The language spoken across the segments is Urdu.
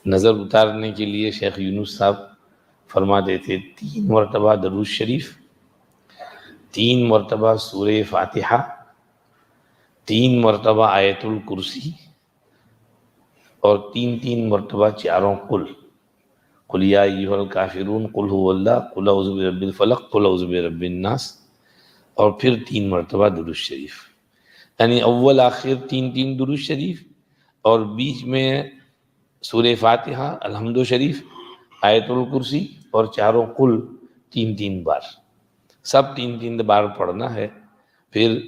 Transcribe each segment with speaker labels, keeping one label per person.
Speaker 1: نظر اتارنے کے لیے شیخ یونس صاحب فرماتے تھے 3 مرتبہ درود شریف، 3 مرتبہ سورہ فاتحہ، 3 مرتبہ آیت الکرسی، اور 3 مرتبہ چاروں قل یا ایھا الکافرون، قل هو اللہ، قل اعوذ برب الفلق، قل اعوذ برب الناس، اور پھر 3 مرتبہ درود شریف، یعنی اول آخر 3 درود شریف، اور بیچ میں سورہ فاتحہ، الحمد شریف، آیت الکرسی، اور چاروں قل 3 بار، سب 3 بار پڑھنا ہے، پھر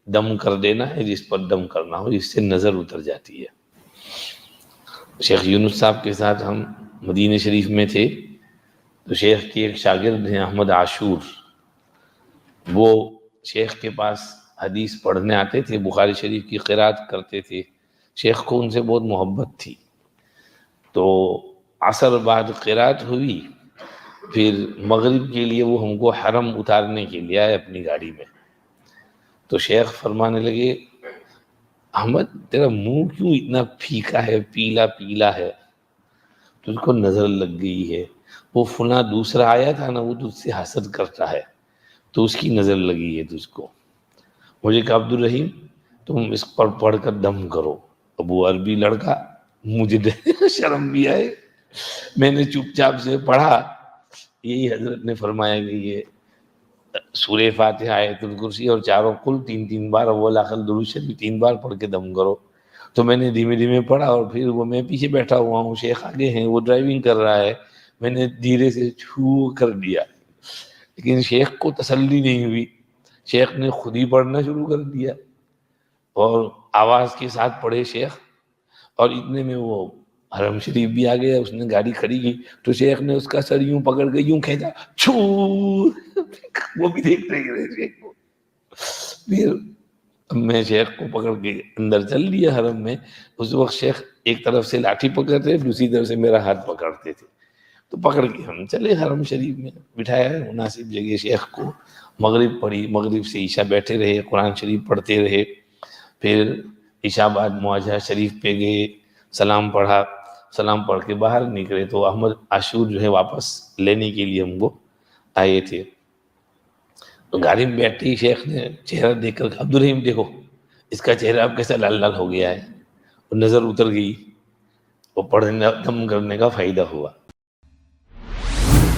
Speaker 1: دم کر دینا ہے جس پر دم کرنا ہو، اس سے نظر اتر جاتی ہے۔ شیخ یونس صاحب کے ساتھ ہم مدینہ شریف میں تھے، تو شیخ کے ایک شاگرد ہیں احمد عاشور، وہ شیخ کے پاس حدیث پڑھنے آتے تھے، بخاری شریف کی قرات کرتے تھے، شیخ کو ان سے بہت محبت تھی، تو عصر بعد قرات ہوئی، پھر مغرب کے لیے وہ ہم کو حرم اتارنے کے لیے آئے اپنی گاڑی میں، تو شیخ فرمانے لگے احمد تیرا منہ کیوں اتنا پھیکا ہے، پیلا پیلا ہے، تجھ کو نظر لگ گئی ہے، وہ فلاں دوسرا آیا تھا نا، وہ تجھ سے حسد کرتا ہے تو اس کی نظر لگی ہے تجھ کو۔ مجھے کہا عبد الرحیم تم اس پر پڑھ کر دم کرو۔ اب وہ عربی لڑکا، مجھے شرم بھی آئے، میں نے چپ چاپ سے پڑھا، یہی حضرت نے فرمایا کہ یہ سورہ فاتحہ، آیت الکرسی اور چاروں قل 3 بار، اول آخر درود شریف 3 بار پڑھ کے دم کرو۔ تو میں نے دھیمے دھیمے پڑھا، اور پھر وہ میں پیچھے بیٹھا ہوا ہوں، شیخ آگے ہیں، وہ ڈرائیونگ کر رہا ہے، میں نے دھیرے سے چھو کر دیا، لیکن شیخ کو تسلی نہیں ہوئی، شیخ نے خود ہی پڑھنا شروع کر دیا، اور آواز کے ساتھ پڑھے شیخ، اور اتنے میں وہ حرم شریف بھی آ گیا، اس نے گاڑی کھڑی کی تو شیخ نے اس کا سر یوں پکڑ کے یوں کھینچا، چھو، وہ بھی دیکھ رہے شیخ کو۔ پھر میں شیخ کو پکڑ کے اندر چل دیا حرم میں۔ اس وقت شیخ ایک طرف سے لاٹھی پکڑتے، دوسری طرف سے میرا ہاتھ پکڑتے تھے، تو پکڑ کے ہم چلے حرم شریف میں، بٹھایا ہے مناسب جگہ شیخ کو، مغرب پڑھی، مغرب سے عشاء بیٹھے رہے، قرآن شریف پڑھتے رہے، پھر عشاء بعد مواجہ شریف پہ گئے، سلام پڑھا، سلام پڑھ کے باہر نکلے تو احمد عاشور جو ہے واپس لینے کے لیے ہم کو آئے تھے، تو گاڑی میں بیٹھتے ہی شیخ نے چہرہ دیکھ کر کہا عبد الرحیم دیکھو اس کا چہرہ اب کیسا لال لال ہو گیا ہے، اور نظر اتر گئی، وہ پڑھنے دم کرنے کا فائدہ ہوا۔